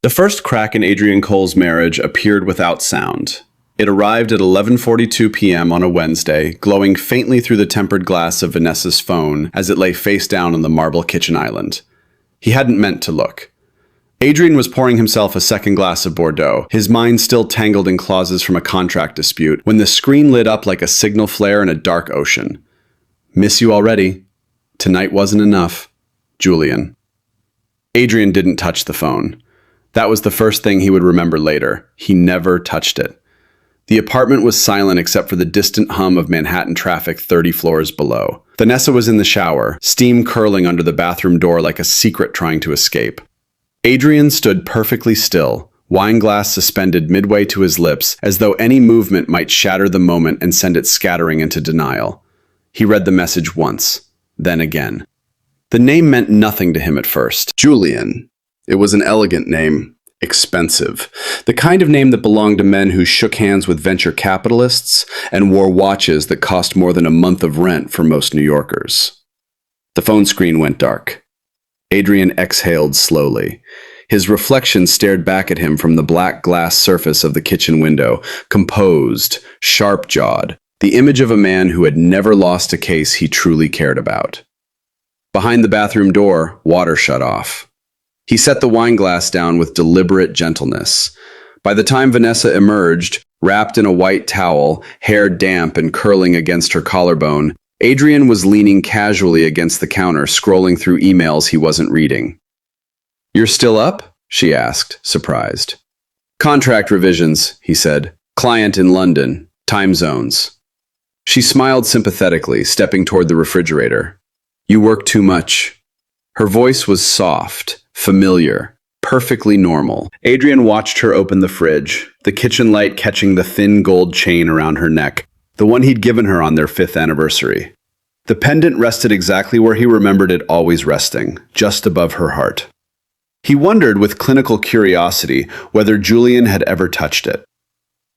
The first crack in Adrian Cole's marriage appeared without sound. It arrived at 11:42 p.m. on a Wednesday, glowing faintly through the tempered glass of Vanessa's phone as it lay face down on the marble kitchen island. He hadn't meant to look. Adrian was pouring himself a second glass of Bordeaux, his mind still tangled in clauses from a contract dispute, when the screen lit up like a signal flare in a dark ocean. "Miss you already. Tonight wasn't enough. Julian." Adrian didn't touch the phone. That was the first thing he would remember later. He never touched it. The apartment was silent except for the distant hum of Manhattan traffic 30 floors below. Vanessa was in the shower, steam curling under the bathroom door like a secret trying to escape. Adrian stood perfectly still, wine glass suspended midway to his lips, as though any movement might shatter the moment and send it scattering into denial. He read the message once, then again. The name meant nothing to him at first. Julian. It was an elegant name. Expensive. The kind of name that belonged to men who shook hands with venture capitalists and wore watches that cost more than a month of rent for most New Yorkers. The phone screen went dark. Adrian exhaled slowly. His reflection stared back at him from the black glass surface of the kitchen window, composed, sharp-jawed, the image of a man who had never lost a case he truly cared about. Behind the bathroom door, water shut off. He set the wine glass down with deliberate gentleness. By the time Vanessa emerged, wrapped in a white towel, hair damp and curling against her collarbone, Adrian was leaning casually against the counter, scrolling through emails he wasn't reading. "You're still up?" she asked, surprised. "Contract revisions," he said. "Client in London. Time zones." She smiled sympathetically, stepping toward the refrigerator. "You work too much." Her voice was soft, familiar, perfectly normal. Adrian watched her open the fridge, the kitchen light catching the thin gold chain around her neck, the one he'd given her on their 5th anniversary. The pendant rested exactly where he remembered it always resting, just above her heart. He wondered with clinical curiosity whether Julian had ever touched it.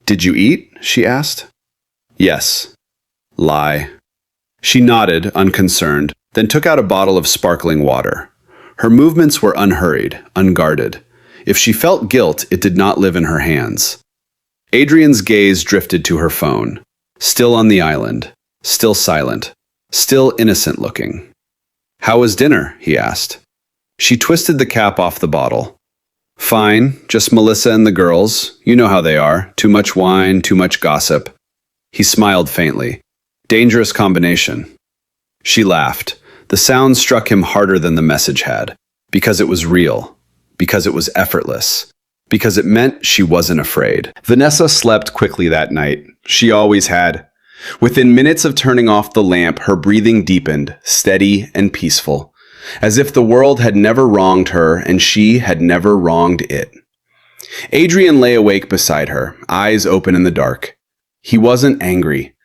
"Did you eat?" she asked. "Yes." Lie. She nodded, unconcerned, then took out a bottle of sparkling water. Her movements were unhurried, unguarded. If she felt guilt, it did not live in her hands. Adrian's gaze drifted to her phone. Still on the island. Still silent. Still innocent-looking. "How was dinner?" he asked. She twisted the cap off the bottle. "Fine, just Melissa and the girls. You know how they are. Too much wine, too much gossip." He smiled faintly. "Dangerous combination." She laughed. The sound struck him harder than the message had, because it was real, because it was effortless, because it meant she wasn't afraid. Vanessa slept quickly that night. She always had. Within minutes of turning off the lamp, her breathing deepened, steady and peaceful, as if the world had never wronged her and she had never wronged it. Adrian lay awake beside her, eyes open in the dark. He wasn't angry.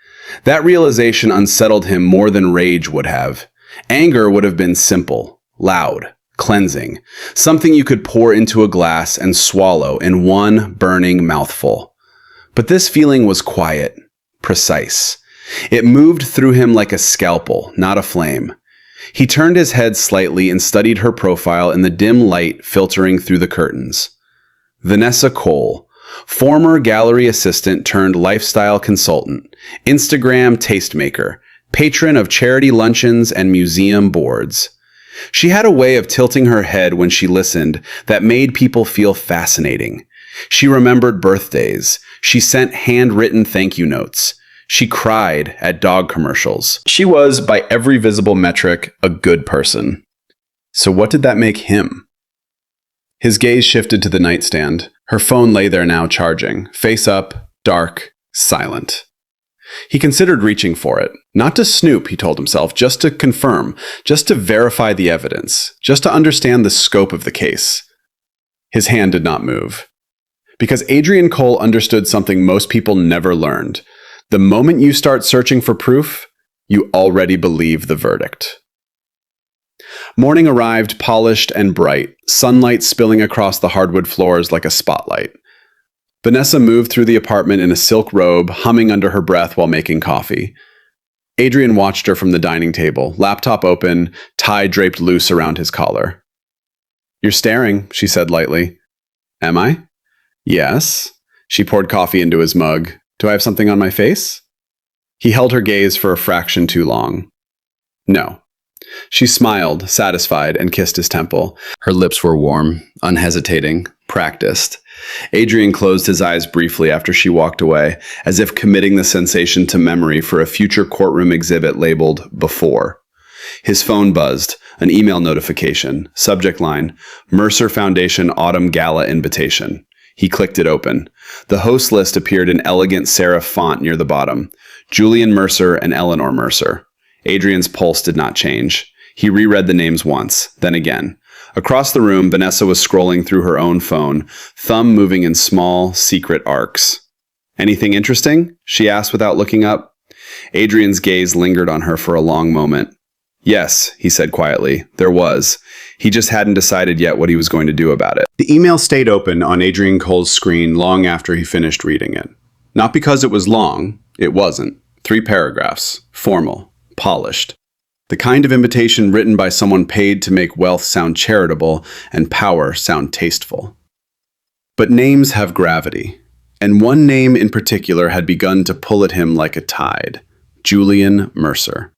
That realization unsettled him more than rage would have. Anger would have been simple, loud, cleansing, something you could pour into a glass and swallow in one burning mouthful. But this feeling was quiet, precise. It moved through him like a scalpel, not a flame. He turned his head slightly and studied her profile in the dim light filtering through the curtains. Vanessa Cole, former gallery assistant turned lifestyle consultant, Instagram tastemaker, patron of charity luncheons and museum boards. She had a way of tilting her head when she listened that made people feel fascinating. She remembered birthdays. She sent handwritten thank you notes. She cried at dog commercials. She was, by every visible metric, a good person. So what did that make him? His gaze shifted to the nightstand. Her phone lay there now charging, face up, dark, silent. He considered reaching for it. Not to snoop, he told himself, just to confirm, just to verify the evidence, just to understand the scope of the case. His hand did not move. Because Adrian Cole understood something most people never learned. The moment you start searching for proof, you already believe the verdict. Morning arrived polished and bright, sunlight spilling across the hardwood floors like a spotlight. Vanessa moved through the apartment in a silk robe, humming under her breath while making coffee. Adrian watched her from the dining table, laptop open, tie draped loose around his collar. "You're staring," she said lightly. Am I? Yes. She poured coffee into his mug. Do I have something on my face? He held her gaze for a fraction too long. No. She smiled, satisfied, and kissed his temple. Her lips were warm, unhesitating, practiced. Adrian closed his eyes briefly after she walked away, as if committing the sensation to memory for a future courtroom exhibit labeled Before. His phone buzzed, an email notification, subject line, Mercer Foundation Autumn Gala Invitation. He clicked it open. The host list appeared in elegant serif font near the bottom. Julian Mercer and Eleanor Mercer. Adrian's pulse did not change. He reread the names once, then again. Across the room, Vanessa was scrolling through her own phone, thumb moving in small, secret arcs. Anything interesting? She asked without looking up. Adrian's gaze lingered on her for a long moment. Yes, he said quietly, there was. He just hadn't decided yet what he was going to do about it. The email stayed open on Adrian Cole's screen long after he finished reading it. Not because it was long, it wasn't. 3 paragraphs, formal, polished. The kind of invitation written by someone paid to make wealth sound charitable and power sound tasteful. But names have gravity, and one name in particular had begun to pull at him like a tide. Julian Mercer.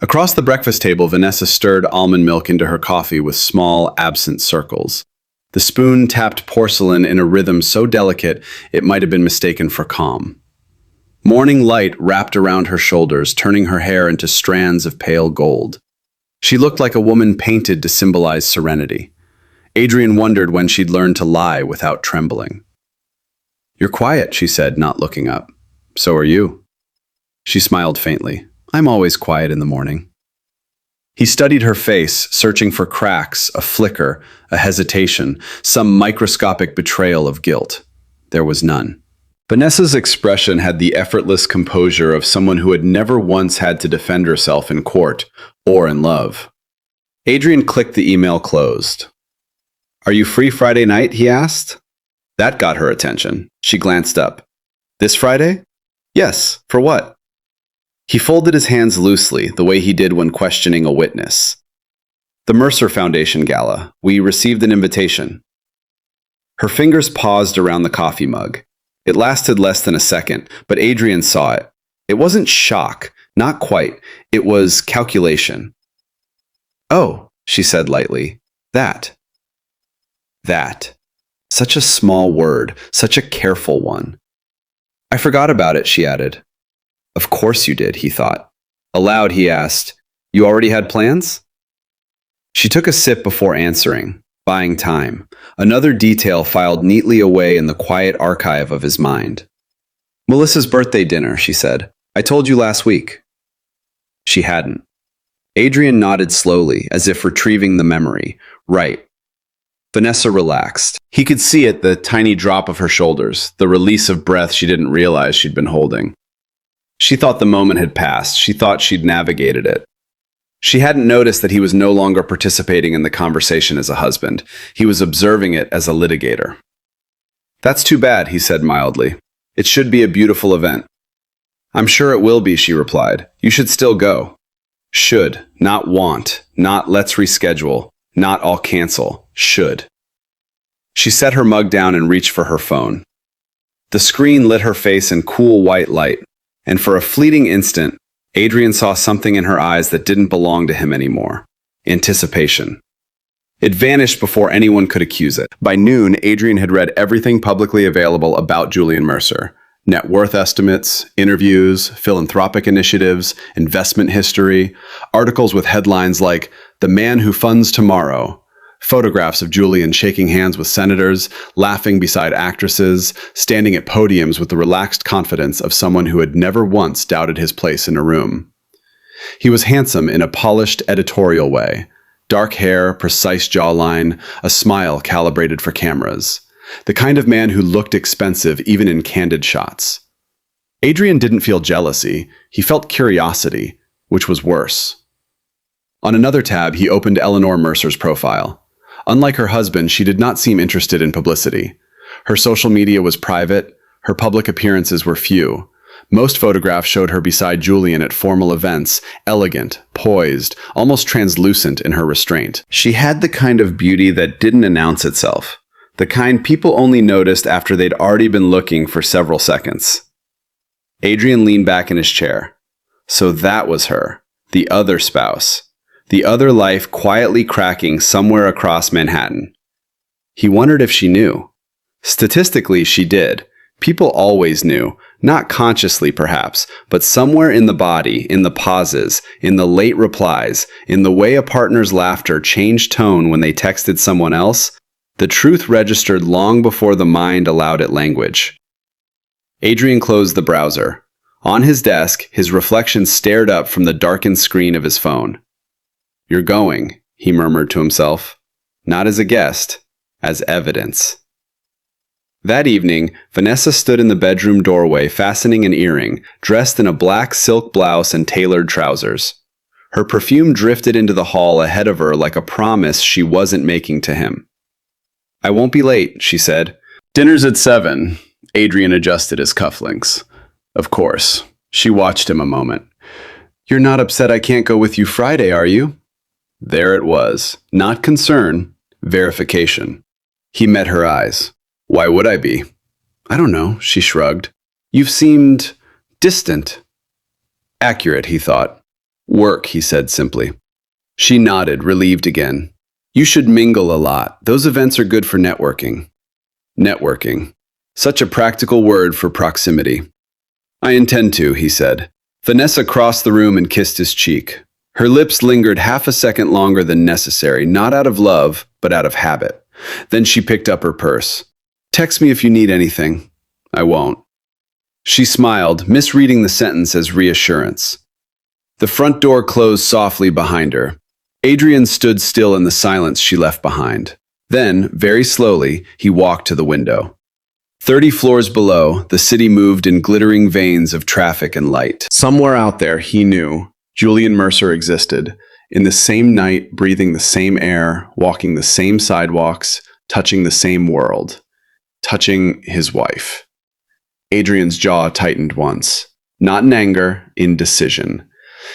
Across the breakfast table, Vanessa stirred almond milk into her coffee with small, absent circles. The spoon tapped porcelain in a rhythm so delicate it might have been mistaken for calm. Morning light wrapped around her shoulders, turning her hair into strands of pale gold. She looked like a woman painted to symbolize serenity. Adrian wondered when she'd learned to lie without trembling. "You're quiet," she said, not looking up. "So are you." She smiled faintly. "I'm always quiet in the morning." He studied her face, searching for cracks, a flicker, a hesitation, some microscopic betrayal of guilt. There was none. Vanessa's expression had the effortless composure of someone who had never once had to defend herself in court or in love. Adrian clicked the email closed. "Are you free Friday night?" he asked. That got her attention. She glanced up. "This Friday?" "Yes. For what?" He folded his hands loosely, the way he did when questioning a witness. "The Mercer Foundation Gala. We received an invitation." Her fingers paused around the coffee mug. It lasted less than a second, but Adrian saw it. It wasn't shock, not quite. It was calculation. "Oh," she said lightly. That. Such a small word, such a careful one. "I forgot about it," she added. Of course you did, he thought. Aloud, he asked, "You already had plans?" She took a sip before answering, buying time. Another detail filed neatly away in the quiet archive of his mind. "Melissa's birthday dinner," she said. "I told you last week." She hadn't. Adrian nodded slowly, as if retrieving the memory. Right. Vanessa relaxed. He could see it, the tiny drop of her shoulders, the release of breath she didn't realize she'd been holding. She thought the moment had passed. She thought she'd navigated it. She hadn't noticed that he was no longer participating in the conversation as a husband. He was observing it as a litigator. "That's too bad," he said mildly. "It should be a beautiful event." "I'm sure it will be," she replied. "You should still go." Should, not want, not let's reschedule, not I'll cancel, should. She set her mug down and reached for her phone. The screen lit her face in cool white light, and for a fleeting instant, Adrian saw something in her eyes that didn't belong to him anymore. Anticipation. It vanished before anyone could accuse it. By noon, Adrian had read everything publicly available about Julian Mercer. Net worth estimates, interviews, philanthropic initiatives, investment history, articles with headlines like "The Man Who Funds Tomorrow," photographs of Julian shaking hands with senators, laughing beside actresses, standing at podiums with the relaxed confidence of someone who had never once doubted his place in a room. He was handsome in a polished editorial way. Dark hair, precise jawline, a smile calibrated for cameras. The kind of man who looked expensive even in candid shots. Adrian didn't feel jealousy. He felt curiosity, which was worse. On another tab, he opened Eleanor Mercer's profile. Unlike her husband, she did not seem interested in publicity. Her social media was private. Her public appearances were few. Most photographs showed her beside Julian at formal events, elegant, poised, almost translucent in her restraint. She had the kind of beauty that didn't announce itself. The kind people only noticed after they'd already been looking for several seconds. Adrian leaned back in his chair. So that was her, the other spouse, the other life quietly cracking somewhere across Manhattan. He wondered if she knew. Statistically, she did. People always knew, not consciously perhaps, but somewhere in the body, in the pauses, in the late replies, in the way a partner's laughter changed tone when they texted someone else, the truth registered long before the mind allowed it language. Adrian closed the browser. On his desk, his reflection stared up from the darkened screen of his phone. "You're going," he murmured to himself. "Not as a guest, as evidence." That evening, Vanessa stood in the bedroom doorway fastening an earring, dressed in a black silk blouse and tailored trousers. Her perfume drifted into the hall ahead of her like a promise she wasn't making to him. "I won't be late," she said. "Dinner's at 7. Adrian adjusted his cufflinks. Of course. She watched him a moment. "You're not upset I can't go with you Friday, are you?" There it was. Not concern, verification. He met her eyes. "Why would I be?" "I don't know," she shrugged. "You've seemed distant." Accurate, he thought. "Work," he said simply. She nodded, relieved again. "You should mingle a lot. Those events are good for networking." Networking. Such a practical word for proximity. "I intend to," he said. Vanessa crossed the room and kissed his cheek. Her lips lingered half a second longer than necessary, not out of love, but out of habit. Then she picked up her purse. "Text me if you need anything." "I won't." She smiled, misreading the sentence as reassurance. The front door closed softly behind her. Adrian stood still in the silence she left behind. Then, very slowly, he walked to the window. 30 floors below, the city moved in glittering veins of traffic and light. Somewhere out there, he knew, Julian Mercer existed, in the same night, breathing the same air, walking the same sidewalks, touching the same world. Touching his wife. Adrian's jaw tightened once. Not in anger, in decision.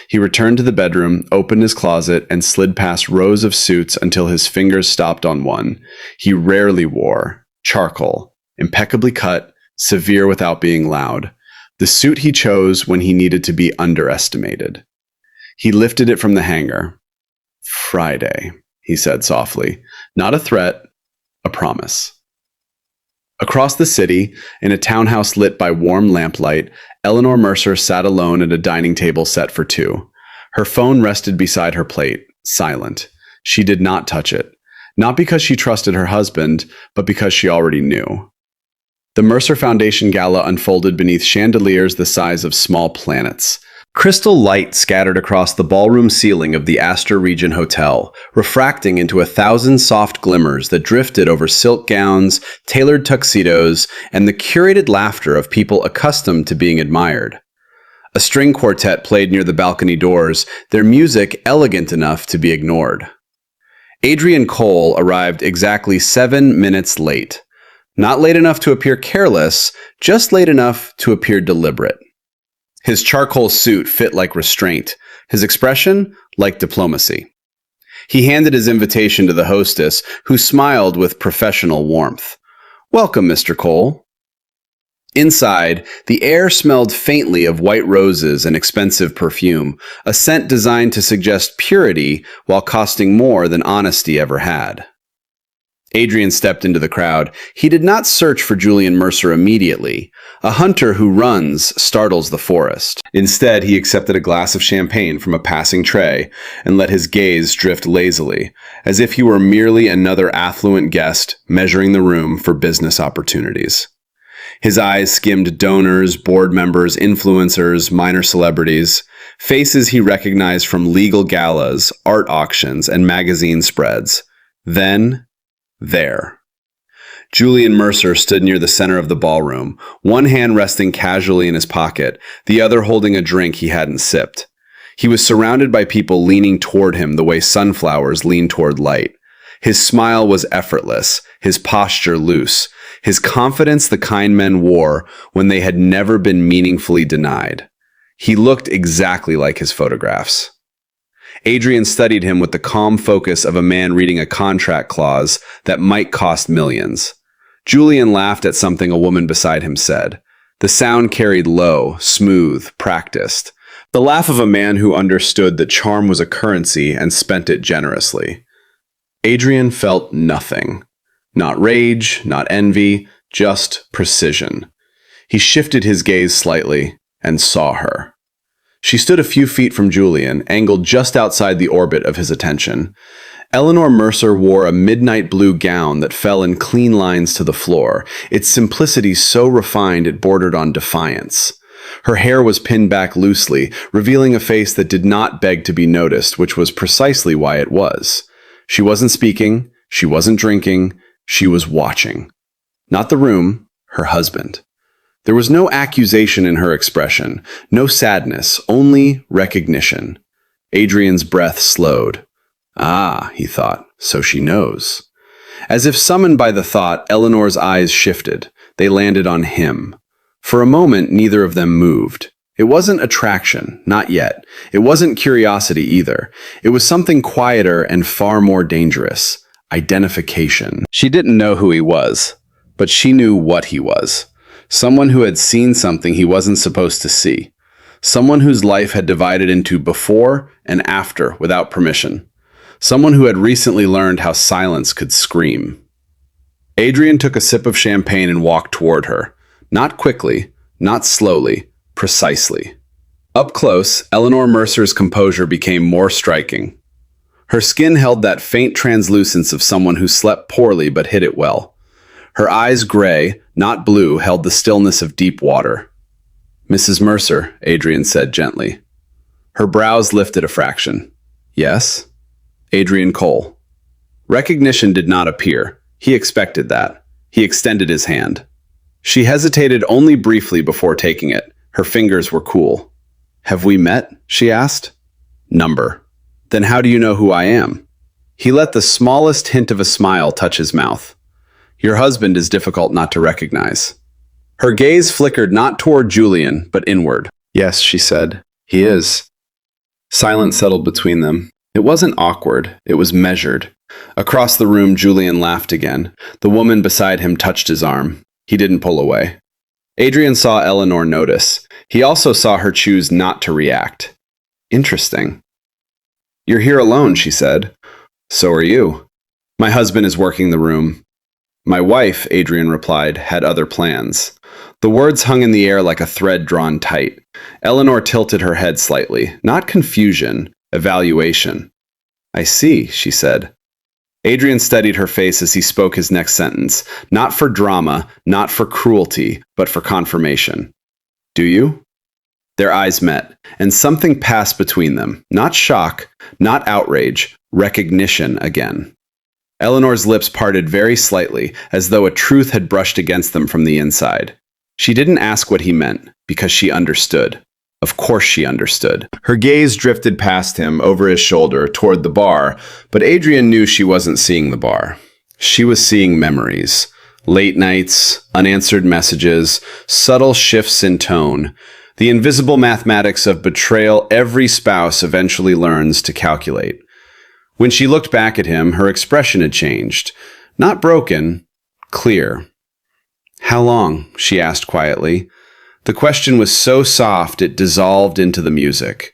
He returned to the bedroom, opened his closet, and slid past rows of suits until his fingers stopped on one he rarely wore, charcoal, impeccably cut, severe without being loud. The suit he chose when he needed to be underestimated. He lifted it from the hanger. "Friday," he said softly. Not a threat, a promise. Across the city, in a townhouse lit by warm lamplight, Eleanor Mercer sat alone at a dining table set for two. Her phone rested beside her plate, silent. She did not touch it. Not because she trusted her husband, but because she already knew. The Mercer Foundation Gala unfolded beneath chandeliers the size of small planets. Crystal light scattered across the ballroom ceiling of the Astor Region Hotel, refracting into 1,000 soft glimmers that drifted over silk gowns, tailored tuxedos, and the curated laughter of people accustomed to being admired. A string quartet played near the balcony doors, their music elegant enough to be ignored. Adrian Cole arrived exactly 7 minutes late. Not late enough to appear careless, just late enough to appear deliberate. His charcoal suit fit like restraint, his expression like diplomacy. He handed his invitation to the hostess, who smiled with professional warmth. "Welcome, Mr. Cole." Inside, the air smelled faintly of white roses and expensive perfume, a scent designed to suggest purity while costing more than honesty ever had. Adrian stepped into the crowd. He did not search for Julian Mercer immediately. A hunter who runs startles the forest. Instead, he accepted a glass of champagne from a passing tray and let his gaze drift lazily, as if he were merely another affluent guest measuring the room for business opportunities. His eyes skimmed donors, board members, influencers, minor celebrities, faces he recognized from legal galas, art auctions, and magazine spreads. Then, there. Julian Mercer stood near the center of the ballroom, one hand resting casually in his pocket, the other holding a drink he hadn't sipped. He was surrounded by people leaning toward him the way sunflowers lean toward light. His smile was effortless, his posture loose, his confidence the kind men wore when they had never been meaningfully denied. He looked exactly like his photographs. Adrian studied him with the calm focus of a man reading a contract clause that might cost millions. Julian laughed at something a woman beside him said. The sound carried low, smooth, practiced. The laugh of a man who understood that charm was a currency and spent it generously. Adrian felt nothing. Not rage, not envy, just precision. He shifted his gaze slightly and saw her. She stood a few feet from Julian, angled just outside the orbit of his attention. Eleanor Mercer wore a midnight blue gown that fell in clean lines to the floor, its simplicity so refined it bordered on defiance. Her hair was pinned back loosely, revealing a face that did not beg to be noticed, which was precisely why it was. She wasn't speaking, she wasn't drinking, she was watching. Not the room, her husband. There was no accusation in her expression, no sadness, only recognition. Adrian's breath slowed. Ah, he thought, so she knows. As if summoned by the thought, Eleanor's eyes shifted. They landed on him. For a moment, neither of them moved. It wasn't attraction, not yet. It wasn't curiosity either. It was something quieter and far more dangerous. Identification. She didn't know who he was, but she knew what he was. Someone who had seen something he wasn't supposed to see. Someone whose life had divided into before and after without permission. Someone who had recently learned how silence could scream. Adrian took a sip of champagne and walked toward her. Not quickly, not slowly, precisely. Up close, Eleanor Mercer's composure became more striking. Her skin held that faint translucence of someone who slept poorly but hid it well. Her eyes, gray, not blue, held the stillness of deep water. Mrs. Mercer, Adrian said gently. Her brows lifted a fraction. Yes? Adrian Cole. Recognition did not appear. He expected that. He extended his hand. She hesitated only briefly before taking it. Her fingers were cool. Have we met? She asked. Number. Then how do you know who I am? He let the smallest hint of a smile touch his mouth. Your husband is difficult not to recognize. Her gaze flickered not toward Julian, but inward. Yes, she said. He is. Silence settled between them. It wasn't awkward. It was measured. Across the room, Julian laughed again. The woman beside him touched his arm. He didn't pull away. Adrian saw Eleanor notice. He also saw her choose not to react. Interesting. You're here alone, she said. So are you. My husband is working the room. My wife, Adrian replied, had other plans. The words hung in the air like a thread drawn tight. Eleanor tilted her head slightly. Not confusion, evaluation. I see, she said. Adrian studied her face as he spoke his next sentence. Not for drama, not for cruelty, but for confirmation. Do you? Their eyes met, and something passed between them. Not shock, not outrage, recognition again. Eleanor's lips parted very slightly, as though a truth had brushed against them from the inside. She didn't ask what he meant, because she understood. Of course she understood. Her gaze drifted past him, over his shoulder, toward the bar, but Adrian knew she wasn't seeing the bar. She was seeing memories. Late nights, unanswered messages, subtle shifts in tone. The invisible mathematics of betrayal every spouse eventually learns to calculate. When she looked back at him, her expression had changed. Not broken, clear. How long? She asked quietly. The question was so soft it dissolved into the music.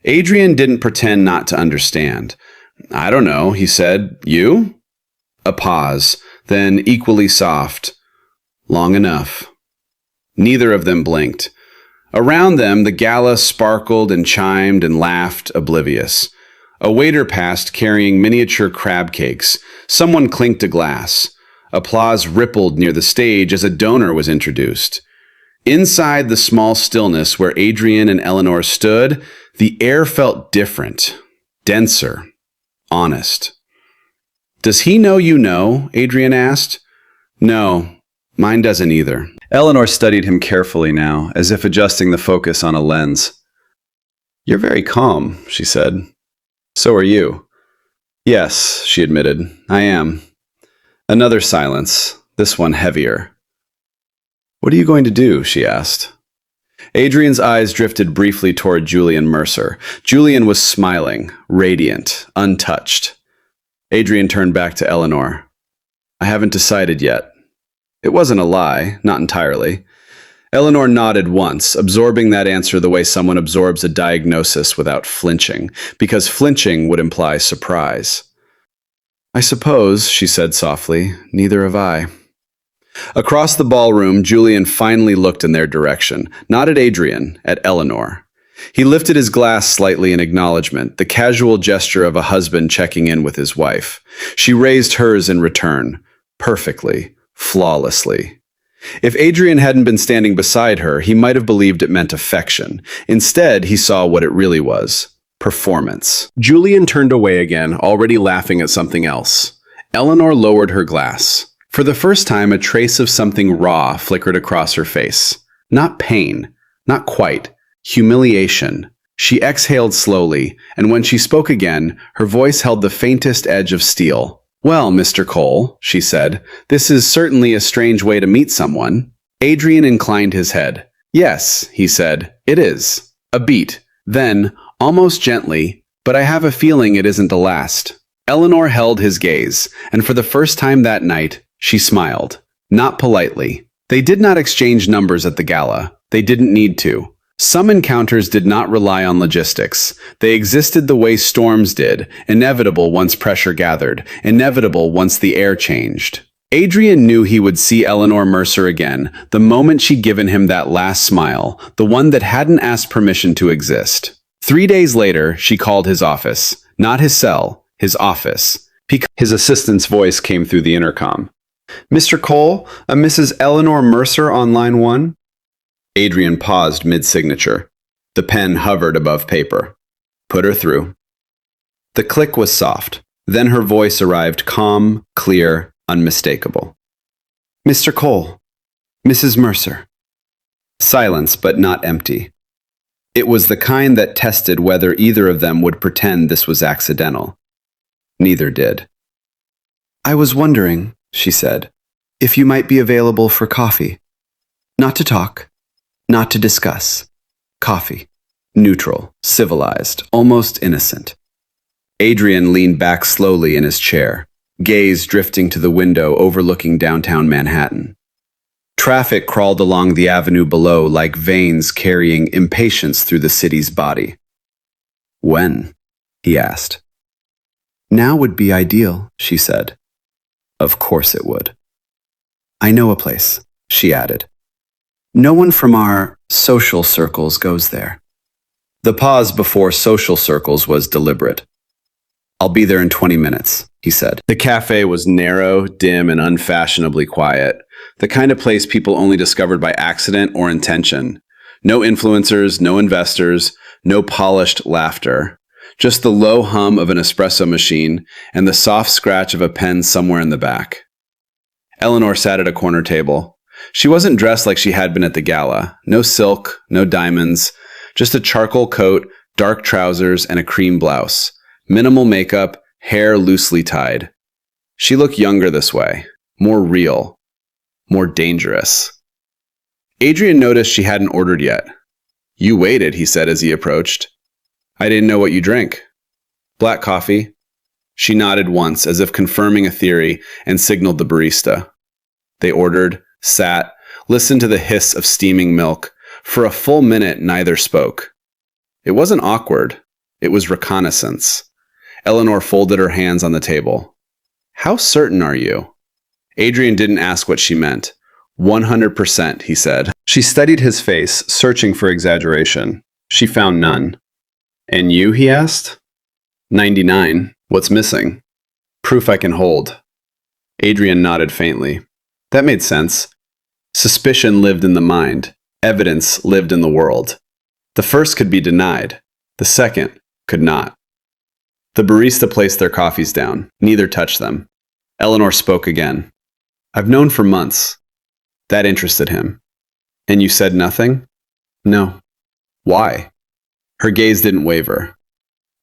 Adrian didn't pretend not to understand. I don't know, he said. You? A pause, then equally soft. Long enough. Neither of them blinked. Around them, the gala sparkled and chimed and laughed, oblivious. A waiter passed carrying miniature crab cakes. Someone clinked a glass. Applause rippled near the stage as a donor was introduced. Inside the small stillness where Adrian and Eleanor stood, the air felt different, denser, honest. Does he know you know? Adrian asked. No, mine doesn't either. Eleanor studied him carefully now, as if adjusting the focus on a lens. You're very calm, she said. So are you. Yes, she admitted, I am. Another silence, this one heavier. What are you going to do? She asked. Adrian's eyes drifted briefly toward Julian Mercer. Julian was smiling, radiant, untouched. Adrian turned back to Eleanor. I haven't decided yet. It wasn't a lie, not entirely. Eleanor nodded once, absorbing that answer the way someone absorbs a diagnosis without flinching, because flinching would imply surprise. I suppose, she said softly, neither have I. Across the ballroom, Julian finally looked in their direction, not at Adrian, at Eleanor. He lifted his glass slightly in acknowledgement, the casual gesture of a husband checking in with his wife. She raised hers in return, perfectly, flawlessly. If Adrian hadn't been standing beside her, he might have believed it meant affection. Instead, he saw what it really was. Performance. Julian turned away again, already laughing at something else. Eleanor lowered her glass. For the first time, a trace of something raw flickered across her face. Not pain. Not quite. Humiliation. She exhaled slowly, and when she spoke again, her voice held the faintest edge of steel. Well, Mr. Cole, she said, this is certainly a strange way to meet someone. Adrian inclined his head. Yes, he said, it is. A beat. Then, almost gently, but I have a feeling it isn't the last. Eleanor held his gaze, and for the first time that night, she smiled. Not politely. They did not exchange numbers at the gala. They didn't need to. Some encounters did not rely on logistics. They existed the way storms did, inevitable once pressure gathered, inevitable once the air changed. Adrian knew he would see Eleanor Mercer again, the moment she'd given him that last smile, the one that hadn't asked permission to exist. 3 days later, she called his office. Not his cell, his office. His assistant's voice came through the intercom. Mr. Cole, a Mrs. Eleanor Mercer on line 1? Adrian paused mid-signature. The pen hovered above paper. Put her through. The click was soft. Then her voice arrived calm, clear, unmistakable. Mr. Cole, Mrs. Mercer. Silence, but not empty. It was the kind that tested whether either of them would pretend this was accidental. Neither did. I was wondering, she said, if you might be available for coffee. Not to talk, not to discuss. Coffee. Neutral, civilized, almost innocent. Adrian leaned back slowly in his chair, gaze drifting to the window overlooking downtown Manhattan. Traffic crawled along the avenue below like veins carrying impatience through the city's body. When? He asked. Now would be ideal, she said. Of course it would. I know a place, she added. No one from our social circles goes there. The pause before social circles was deliberate. I'll be there in 20 minutes, he said. The cafe was narrow, dim, and unfashionably quiet. The kind of place people only discovered by accident or intention. No influencers, no investors, no polished laughter. Just the low hum of an espresso machine and the soft scratch of a pen somewhere in the back. Eleanor sat at a corner table. She wasn't dressed like she had been at the gala. No silk, no diamonds, just a charcoal coat, dark trousers, and a cream blouse. Minimal makeup, hair loosely tied. She looked younger this way, more real, more dangerous. Adrian noticed she hadn't ordered yet. You waited, he said as he approached. I didn't know what you drink. Black coffee. She nodded once, as if confirming a theory, and signaled the barista. They ordered, sat, listened to the hiss of steaming milk. For a full minute, neither spoke. It wasn't awkward. It was reconnaissance. Eleanor folded her hands on the table. How certain are you? Adrian didn't ask what she meant. 100%, he said. She studied his face, searching for exaggeration. She found none. And you, he asked? 99. What's missing? Proof I can hold. Adrian nodded faintly. That made sense. Suspicion lived in the mind. Evidence lived in the world. The first could be denied. The second could not. The barista placed their coffees down. Neither touched them. Eleanor spoke again. I've known for months. That interested him. And you said nothing? No. Why? Her gaze didn't waver.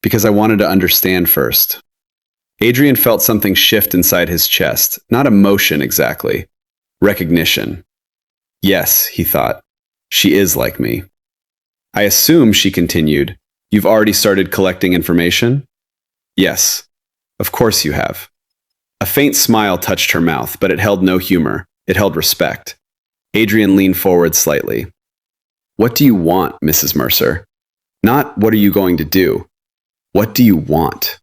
Because I wanted to understand first. Adrian felt something shift inside his chest. Not emotion exactly. Recognition. Yes, he thought. She is like me. I assume, she continued, you've already started collecting information? Yes, of course you have. A faint smile touched her mouth, but it held no humor. It held respect. Adrian leaned forward slightly. What do you want, Mrs. Mercer? Not what are you going to do? What do you want?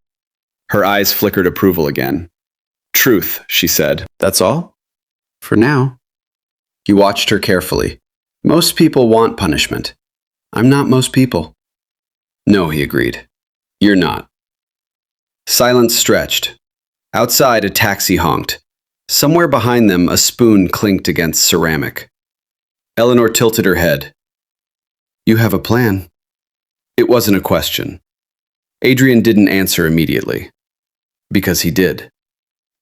Her eyes flickered approval again. Truth, she said. That's all? For now. He watched her carefully. Most people want punishment. I'm not most people. No, he agreed. You're not. Silence stretched. Outside, a taxi honked. Somewhere behind them, a spoon clinked against ceramic. Eleanor tilted her head. You have a plan. It wasn't a question. Adrian didn't answer immediately. Because he did.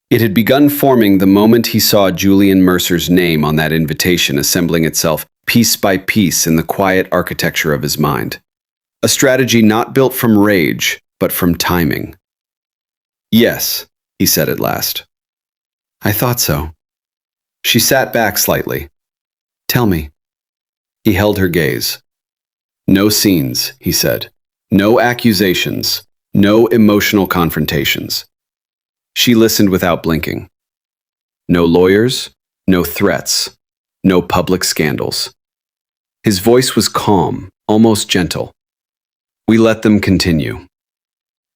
It had begun forming the moment he saw Julian Mercer's name on that invitation assembling itself piece by piece in the quiet architecture of his mind. A strategy not built from rage, but from timing. Yes, he said at last. I thought so. She sat back slightly. Tell me. He held her gaze. No scenes, he said. No accusations. No emotional confrontations. She listened without blinking. No lawyers, no threats, no public scandals. His voice was calm, almost gentle. We let them continue.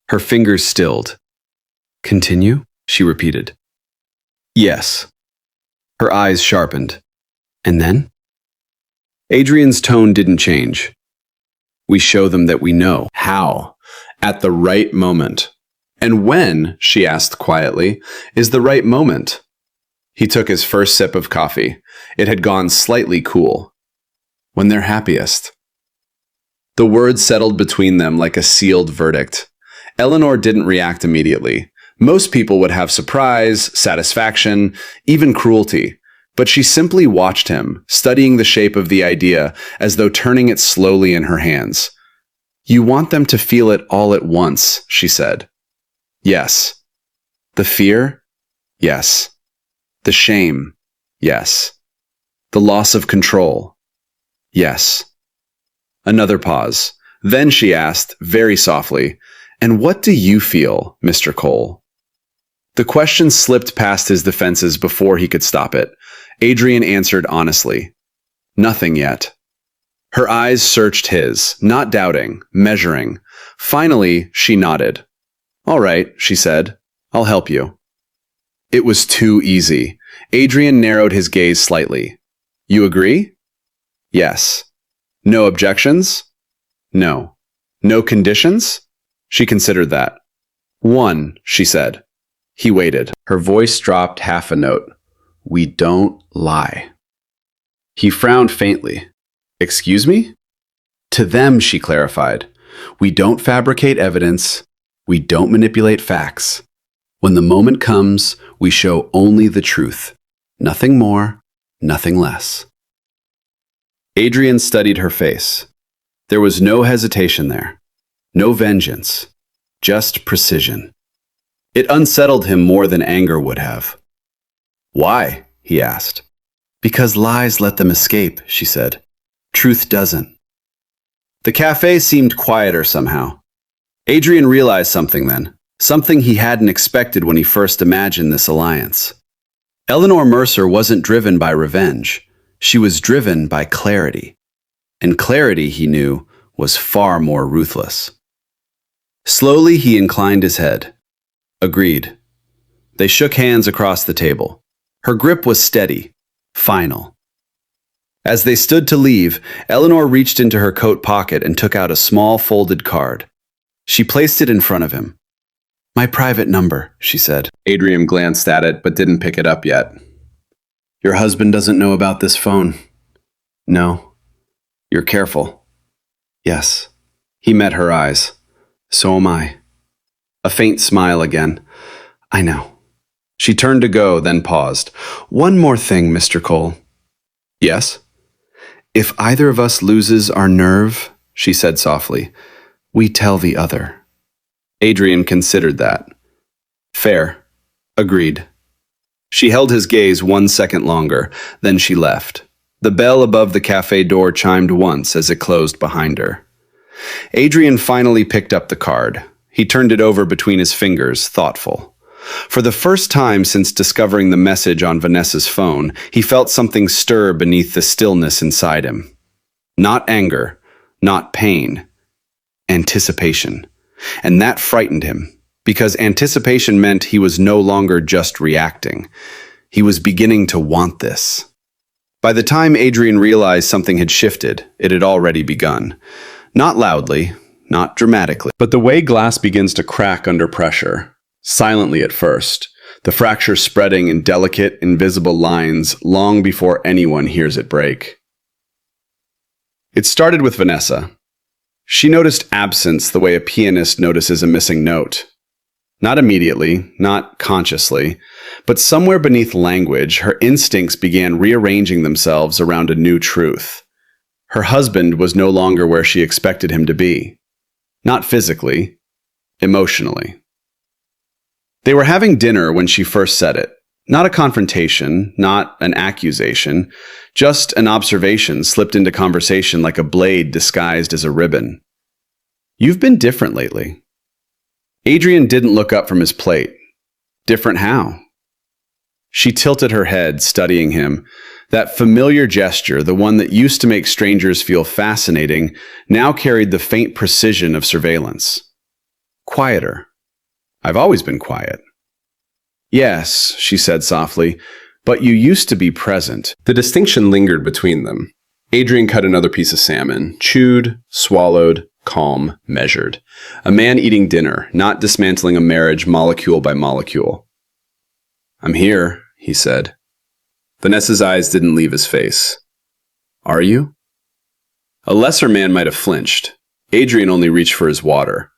Her fingers stilled. Continue? She repeated. Yes. Her eyes sharpened. And then? Adrian's tone didn't change. We show them that we know. How? At the right moment. And when, she asked quietly, is the right moment? He took his first sip of coffee. It had gone slightly cool. When they're happiest. The words settled between them like a sealed verdict. Eleanor didn't react immediately. Most people would have surprise, satisfaction, even cruelty. But she simply watched him, studying the shape of the idea as though turning it slowly in her hands. You want them to feel it all at once, she said. Yes. The fear? Yes. The shame? Yes. The loss of control? Yes. Another pause. Then she asked, very softly, and what do you feel, Mr. Cole? The question slipped past his defenses before he could stop it. Adrian answered honestly. Nothing yet. Her eyes searched his, not doubting, measuring. Finally, she nodded. All right, she said. I'll help you. It was too easy. Adrian narrowed his gaze slightly. You agree? Yes. No objections? No. No conditions? She considered that. One, she said. He waited. Her voice dropped half a note. We don't lie. He frowned faintly. Excuse me? To them, she clarified. We don't fabricate evidence. We don't manipulate facts. When the moment comes, we show only the truth. Nothing more, nothing less. Adrian studied her face. There was no hesitation there. No vengeance. Just precision. It unsettled him more than anger would have. Why? He asked. Because lies let them escape, she said. Truth doesn't. The cafe seemed quieter somehow. Adrian realized something then, something he hadn't expected when he first imagined this alliance. Eleanor Mercer wasn't driven by revenge. She was driven by clarity. And clarity, he knew, was far more ruthless. Slowly, he inclined his head. Agreed. They shook hands across the table. Her grip was steady, final. As they stood to leave, Eleanor reached into her coat pocket and took out a small folded card. She placed it in front of him. My private number, she said. Adrian glanced at it, but didn't pick it up yet. Your husband doesn't know about this phone. No. You're careful. Yes. He met her eyes. So am I. A faint smile again. I know. She turned to go, then paused. One more thing, Mr. Cole. Yes? If either of us loses our nerve, she said softly, we tell the other. Adrian considered that. Fair. Agreed. She held his gaze 1 second longer, then she left. The bell above the cafe door chimed once as it closed behind her. Adrian finally picked up the card. He turned it over between his fingers, thoughtful. For the first time since discovering the message on Vanessa's phone, he felt something stir beneath the stillness inside him. Not anger, not pain. Anticipation. And that frightened him, because anticipation meant he was no longer just reacting. He was beginning to want this. By the time Adrian realized something had shifted, it had already begun. Not loudly, not dramatically, but the way glass begins to crack under pressure. Silently at first, the fracture spreading in delicate, invisible lines long before anyone hears it break. It started with Vanessa. She noticed absence the way a pianist notices a missing note. Not immediately, not consciously, but somewhere beneath language, her instincts began rearranging themselves around a new truth. Her husband was no longer where she expected him to be. Not physically, emotionally. They were having dinner when she first said it. Not a confrontation, not an accusation, just an observation slipped into conversation like a blade disguised as a ribbon. "You've been different lately." Adrian didn't look up from his plate. Different how? She tilted her head, studying him. That familiar gesture, the one that used to make strangers feel fascinating, now carried the faint precision of surveillance. Quieter. "I've always been quiet." "Yes," she said softly, "but you used to be present." The distinction lingered between them. Adrian cut another piece of salmon, chewed, swallowed, calm, measured. A man eating dinner, not dismantling a marriage molecule by molecule. "I'm here," he said. Vanessa's eyes didn't leave his face. "Are you?" A lesser man might have flinched. Adrian only reached for his water.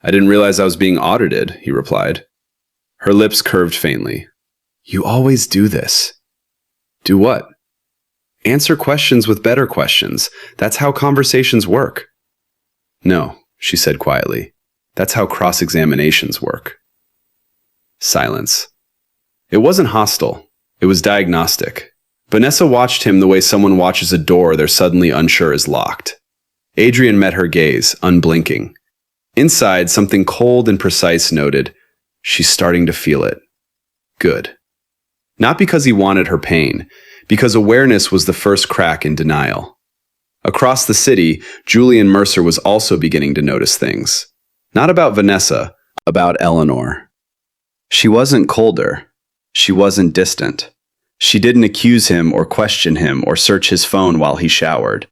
"I didn't realize I was being audited," he replied. Her lips curved faintly. "You always do this." "Do what?" "Answer questions with better questions. That's how conversations work." "No," she said quietly. "That's how cross-examinations work." Silence. It wasn't hostile. It was diagnostic. Vanessa watched him the way someone watches a door they're suddenly unsure is locked. Adrian met her gaze, unblinking. Inside, something cold and precise noted, "She's starting to feel it." Good. Not because he wanted her pain, because awareness was the first crack in denial. Across the city, Julian Mercer was also beginning to notice things. Not about Vanessa, about Eleanor. She wasn't colder. She wasn't distant. She didn't accuse him or question him or search his phone while he showered.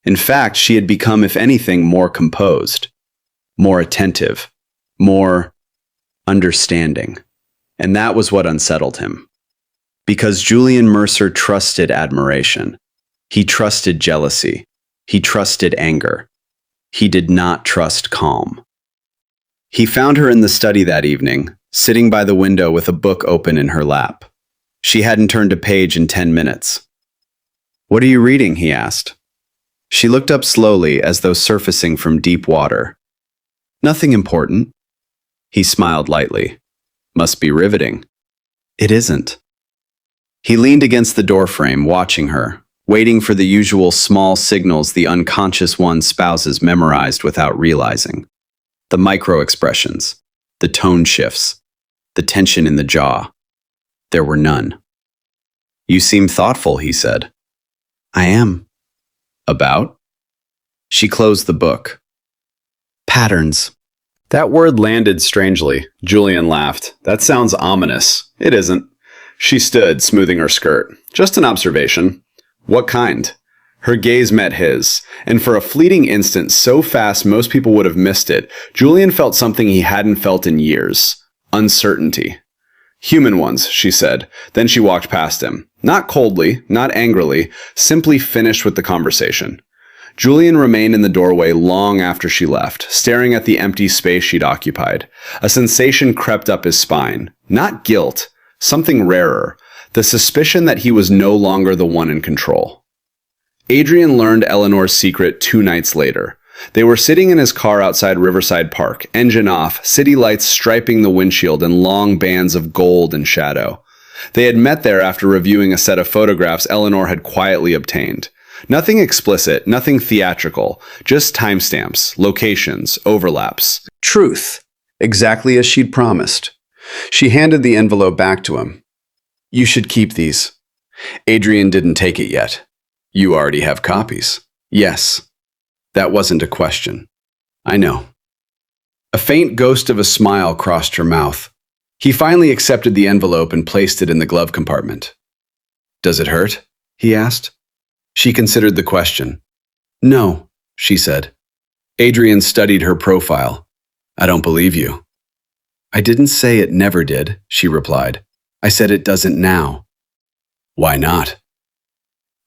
In fact, she had become, if anything, more composed, more attentive, more understanding. And that was what unsettled him. Because Julian Mercer trusted admiration. He trusted jealousy. He trusted anger. He did not trust calm. He found her in the study that evening, sitting by the window with a book open in her lap. She hadn't turned a page in 10 minutes. "What are you reading?" he asked. She looked up slowly as though surfacing from deep water. "Nothing important." He smiled lightly. "Must be riveting." "It isn't." He leaned against the doorframe, watching her, waiting for the usual small signals the unconscious one spouses memorized without realizing. The micro-expressions, the tone shifts, the tension in the jaw. There were none. "You seem thoughtful," he said. "I am." "About?" She closed the book. "Patterns." That word landed strangely. Julian laughed. "That sounds ominous." "It isn't." She stood, smoothing her skirt. "Just an observation." "What kind?" Her gaze met his, and for a fleeting instant, so fast most people would have missed it, Julian felt something he hadn't felt in years. Uncertainty. "Human ones," she said. Then she walked past him. Not coldly, not angrily, simply finished with the conversation. Julian remained in the doorway long after she left, staring at the empty space she'd occupied. A sensation crept up his spine. Not guilt, something rarer. The suspicion that he was no longer the one in control. Adrian learned Eleanor's secret 2 nights later. They were sitting in his car outside Riverside Park, engine off, city lights striping the windshield in long bands of gold and shadow. They had met there after reviewing a set of photographs Eleanor had quietly obtained. Nothing explicit, nothing theatrical, just timestamps, locations, overlaps. Truth, exactly as she'd promised. She handed the envelope back to him. You should keep these. Adrian didn't take it yet. You already have copies. Yes. That wasn't a question. I know. A faint ghost of a smile crossed her mouth. He finally accepted the envelope and placed it in the glove compartment. Does it hurt? He asked. She considered the question. No, she said. Adrian studied her profile. I don't believe you. I didn't say it never did, she replied. I said it doesn't now. Why not?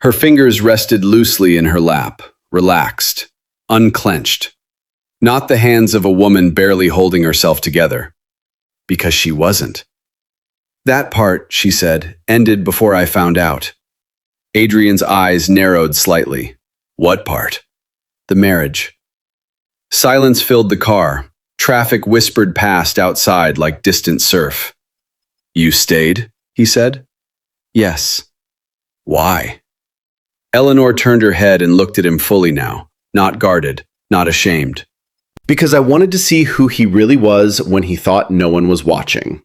Her fingers rested loosely in her lap, relaxed, unclenched. Not the hands of a woman barely holding herself together. Because she wasn't. That part, she said, ended before I found out. Adrian's eyes narrowed slightly. What part? The marriage. Silence filled the car. Traffic whispered past outside like distant surf. You stayed? He said. Yes. Why? Eleanor turned her head and looked at him fully now, not guarded, not ashamed. Because I wanted to see who he really was when he thought no one was watching.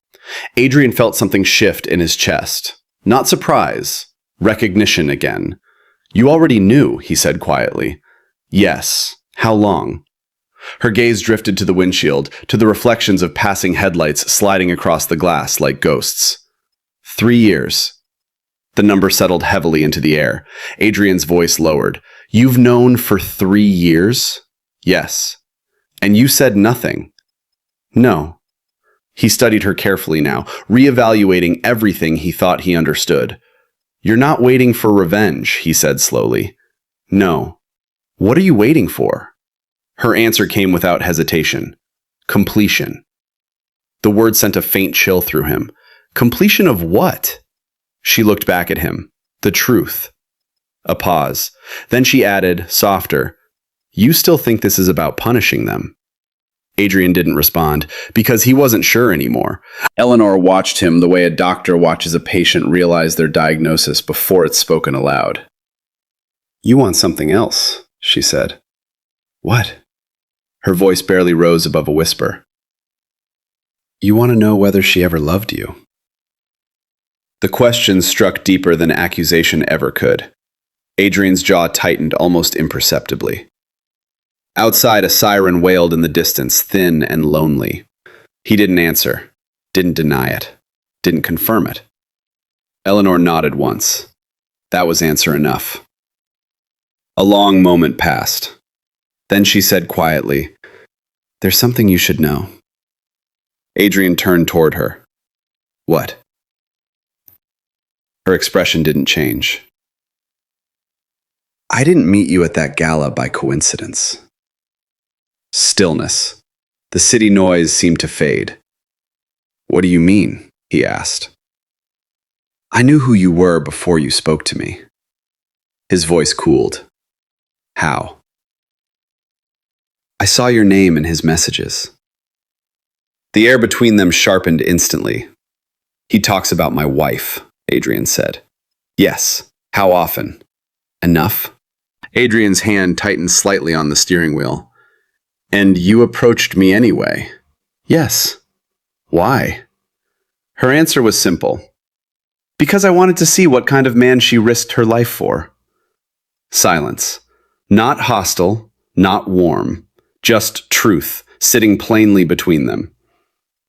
Adrian felt something shift in his chest. Not surprise. Recognition again. You already knew, he said quietly. Yes. How long? Her gaze drifted to the windshield, to the reflections of passing headlights sliding across the glass like ghosts. 3 years. The number settled heavily into the air. Adrian's voice lowered. You've known for 3 years? Yes. And you said nothing? No. He studied her carefully now, reevaluating everything he thought he understood. You're not waiting for revenge, he said slowly. No. What are you waiting for? Her answer came without hesitation. Completion. The word sent a faint chill through him. Completion of what? She looked back at him. The truth. A pause. Then she added, softer, You still think this is about punishing them? Adrian didn't respond, because he wasn't sure anymore. Eleanor watched him the way a doctor watches a patient realize their diagnosis before it's spoken aloud. You want something else, she said. What? Her voice barely rose above a whisper. You want to know whether she ever loved you? The question struck deeper than accusation ever could. Adrian's jaw tightened almost imperceptibly. Outside, a siren wailed in the distance, thin and lonely. He didn't answer, didn't deny it, didn't confirm it. Eleanor nodded once. That was answer enough. A long moment passed. Then she said quietly, There's something you should know. Adrian turned toward her. What? Her expression didn't change. I didn't meet you at that gala by coincidence. Stillness. The city noise seemed to fade. What do you mean? He asked. I knew who you were before you spoke to me. His voice cooled. How? I saw your name in his messages. The air between them sharpened instantly. He talks about my wife, Adrian said. Yes. How often? Enough? Adrian's hand tightened slightly on the steering wheel. And you approached me anyway. Yes. Why? Her answer was simple. Because I wanted to see what kind of man she risked her life for. Silence. Not hostile, not warm. Just truth, sitting plainly between them.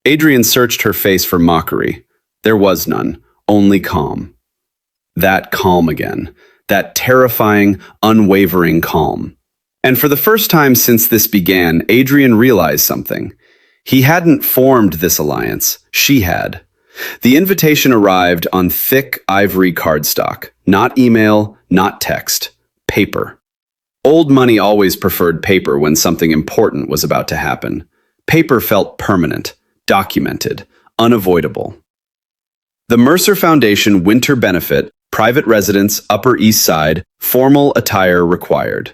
Adrian searched her face for mockery. There was none, only calm. That calm again. That terrifying, unwavering calm. And for the first time since this began, Adrian realized something. He hadn't formed this alliance. She had. The invitation arrived on thick ivory cardstock. Not email, not text. Paper. Old money always preferred paper when something important was about to happen. Paper felt permanent, documented, unavoidable. The Mercer Foundation Winter Benefit, private residence, Upper East Side, formal attire required.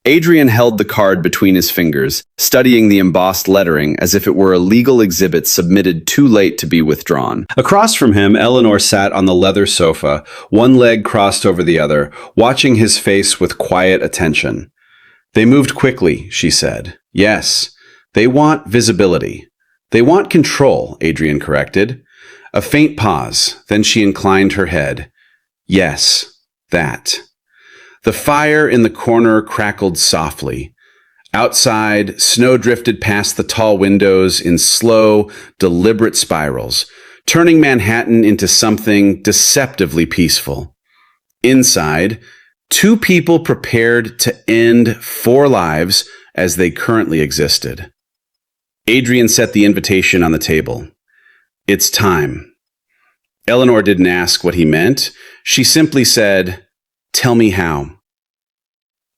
Adrian held the card between his fingers, studying the embossed lettering as if it were a legal exhibit submitted too late to be withdrawn. Across from him, Eleanor sat on the leather sofa, one leg crossed over the other, watching his face with quiet attention. They moved quickly, she said. Yes, they want visibility. They want control, Adrian corrected. A faint pause, then she inclined her head. Yes, that. The fire in the corner crackled softly. Outside, snow drifted past the tall windows in slow, deliberate spirals, turning Manhattan into something deceptively peaceful. Inside, two people prepared to end 4 lives as they currently existed. Adrian set the invitation on the table. It's time. Eleanor didn't ask what he meant. She simply said, "Tell me how."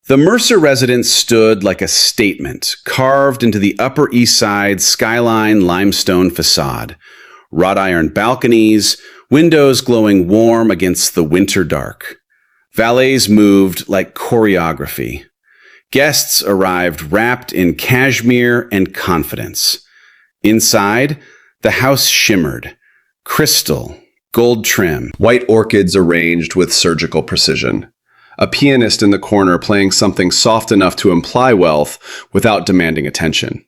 The Mercer residence stood like a statement carved into the Upper East Side skyline limestone facade. Wrought iron balconies, windows glowing warm against the winter dark. Valets moved like choreography. Guests arrived wrapped in cashmere and confidence. Inside, the house shimmered. Crystal, gold trim, white orchids arranged with surgical precision. A pianist in the corner playing something soft enough to imply wealth without demanding attention.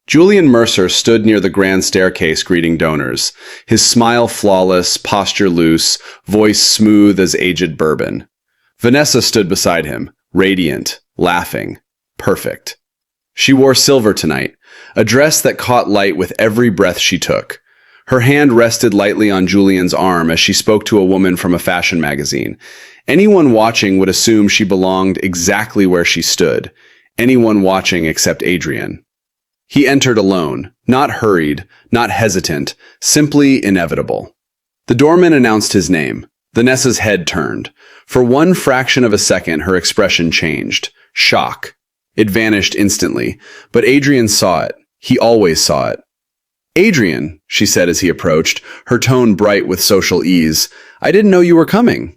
Julian Mercer stood near the grand staircase greeting donors, his smile flawless, posture loose, voice smooth as aged bourbon. Vanessa stood beside him, radiant, laughing, perfect. She wore silver tonight, a dress that caught light with every breath she took. Her hand rested lightly on Julian's arm as she spoke to a woman from a fashion magazine. Anyone watching would assume she belonged exactly where she stood. Anyone watching except Adrian. He entered alone, not hurried, not hesitant, simply inevitable. The doorman announced his name. Vanessa's head turned. For one fraction of a second, her expression changed. Shock. It vanished instantly, but Adrian saw it. He always saw it. "Adrian," she said as he approached, her tone bright with social ease, "I didn't know you were coming."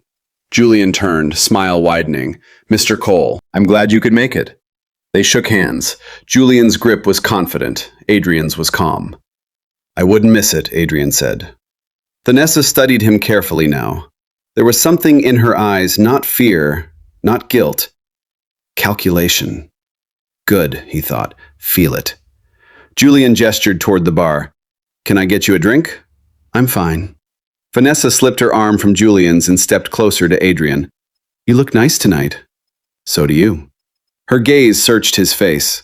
Julian turned, smile widening. "Mr. Cole, I'm glad you could make it." They shook hands. Julian's grip was confident. Adrian's was calm. "I wouldn't miss it," Adrian said. Vanessa studied him carefully now. There was something in her eyes, not fear, not guilt. Calculation. Good, he thought. Feel it. Julian gestured toward the bar. "Can I get you a drink?" "I'm fine." Vanessa slipped her arm from Julian's and stepped closer to Adrian. "You look nice tonight." "So do you." Her gaze searched his face.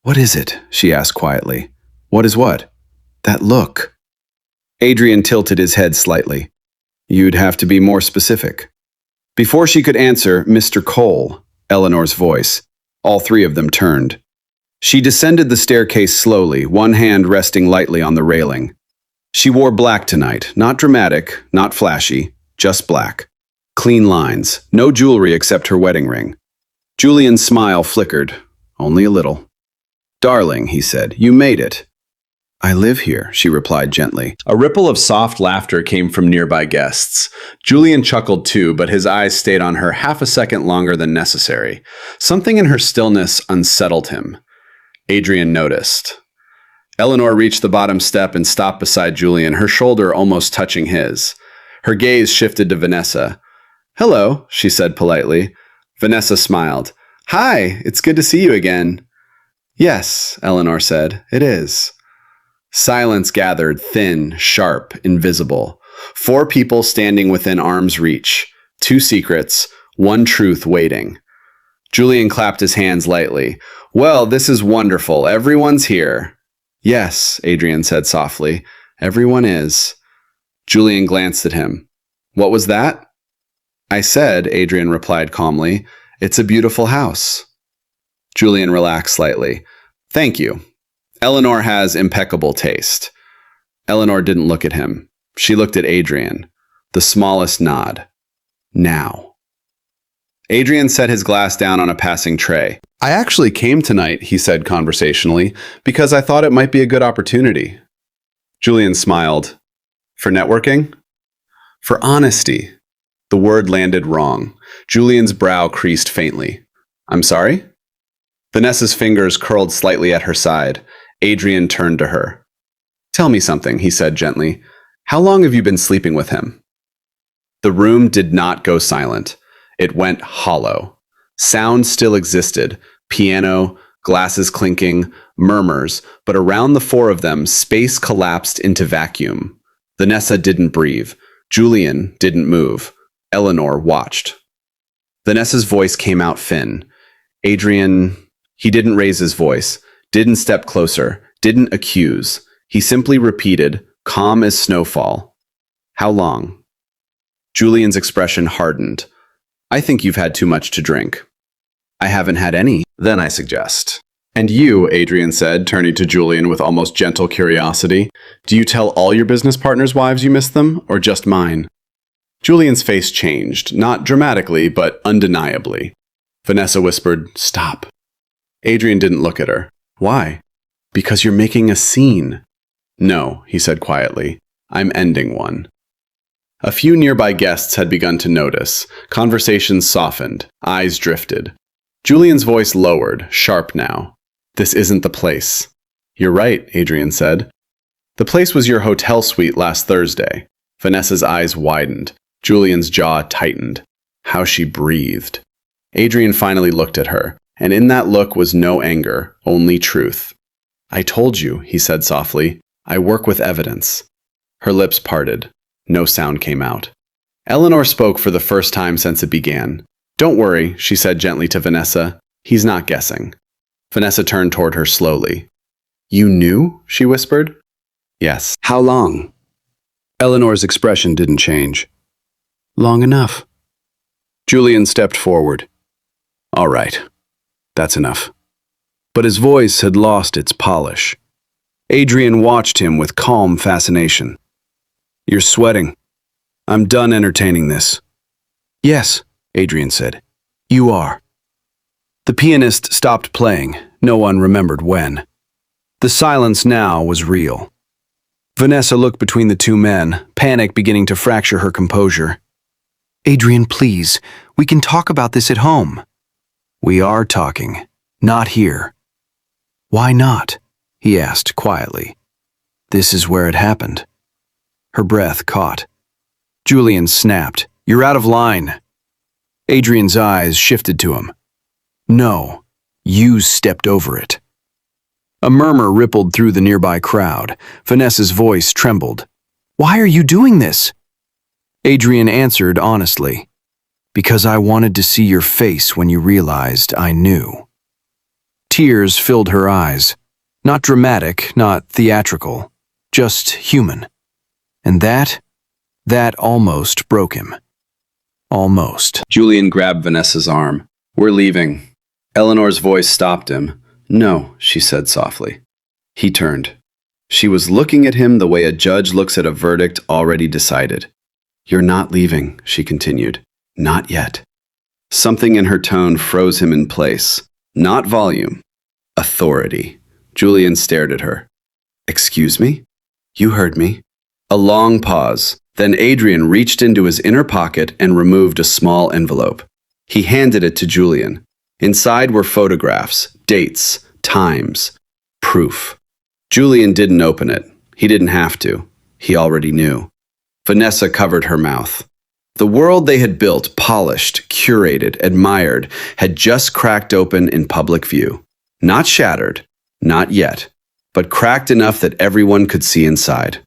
"What is it?" she asked quietly. "What is what?" "That look." Adrian tilted his head slightly. "You'd have to be more specific." Before she could answer, "Mr. Cole," Eleanor's voice. All 3 of them turned. She descended the staircase slowly, one hand resting lightly on the railing. She wore black tonight, not dramatic, not flashy, just black. Clean lines, no jewelry except her wedding ring. Julian's smile flickered, only a little. "Darling," he said, "you made it." "I live here," she replied gently. A ripple of soft laughter came from nearby guests. Julian chuckled too, but his eyes stayed on her half a second longer than necessary. Something in her stillness unsettled him. Adrian noticed. Eleanor reached the bottom step and stopped beside Julian, her shoulder almost touching his. Her gaze shifted to Vanessa. "Hello," she said politely. Vanessa smiled. "Hi, it's good to see you again." "Yes," Eleanor said, "it is." Silence gathered, thin, sharp, invisible. 4 people standing within arm's reach. 2 secrets, 1 truth waiting. Julian clapped his hands lightly. "Well, this is wonderful. Everyone's here." "Yes," Adrian said softly. "Everyone is." Julian glanced at him. "What was that?" "I said," Adrian replied calmly, "it's a beautiful house." Julian relaxed slightly. "Thank you. Eleanor has impeccable taste." Eleanor didn't look at him. She looked at Adrian. The smallest nod. Now. Adrian set his glass down on a passing tray. "I actually came tonight," he said conversationally, "because I thought it might be a good opportunity." Julian smiled. "For networking?" "For honesty." The word landed wrong. Julian's brow creased faintly. I'm sorry? Vanessa's fingers curled slightly at her side. Adrian turned to her. Tell me something, he said gently. How long have you been sleeping with him? The room did not go silent. It went hollow. Sound still existed. Piano, glasses clinking, murmurs, but around the four of them, space collapsed into vacuum. Vanessa didn't breathe. Julian didn't move. Eleanor watched. Vanessa's voice came out thin. Adrian, he didn't raise his voice, didn't step closer, didn't accuse. He simply repeated, calm as snowfall. How long? Julian's expression hardened. I think you've had too much to drink. I haven't had any. Then I suggest. And you, Adrian said, turning to Julian with almost gentle curiosity, do you tell all your business partners' wives you miss them, or just mine? Julian's face changed, not dramatically, but undeniably. Vanessa whispered, Stop. Adrian didn't look at her. Why? Because you're making a scene. No, he said quietly. I'm ending one. A few nearby guests had begun to notice. Conversations softened. Eyes drifted. Julian's voice lowered, sharp now. This isn't the place. You're right, Adrian said. The place was your hotel suite last Thursday. Vanessa's eyes widened. Julian's jaw tightened. How she breathed. Adrian finally looked at her, and in that look was no anger, only truth. I told you, he said softly. I work with evidence. Her lips parted. No sound came out. Eleanor spoke for the first time since it began. Don't worry, she said gently to Vanessa. He's not guessing. Vanessa turned toward her slowly. You knew? She whispered. Yes. How long? Eleanor's expression didn't change. Long enough. Julian stepped forward. All right. That's enough. But his voice had lost its polish. Adrian watched him with calm fascination. You're sweating. I'm done entertaining this. Yes, Adrian said. You are. The pianist stopped playing. No one remembered when. The silence now was real. Vanessa looked between the two men, panic beginning to fracture her composure. Adrian, please, we can talk about this at home. We are talking, not here. Why not? He asked quietly. This is where it happened. Her breath caught. Julian snapped. You're out of line. Adrian's eyes shifted to him. No, you stepped over it. A murmur rippled through the nearby crowd. Vanessa's voice trembled. Why are you doing this? Adrian answered honestly. Because I wanted to see your face when you realized I knew. Tears filled her eyes. Not dramatic, not theatrical, just human. And that almost broke him. Almost. Julian grabbed Vanessa's arm. We're leaving. Eleanor's voice stopped him. No, she said softly. He turned. She was looking at him the way a judge looks at a verdict already decided. You're not leaving, she continued. Not yet. Something in her tone froze him in place. Not volume. Authority. Julian stared at her. Excuse me? You heard me. A long pause. Then Adrian reached into his inner pocket and removed a small envelope. He handed it to Julian. Inside were photographs, dates, times, proof. Julian didn't open it. He didn't have to. He already knew. Vanessa covered her mouth. The world they had built, polished, curated, admired, had just cracked open in public view. Not shattered, not yet, but cracked enough that everyone could see inside.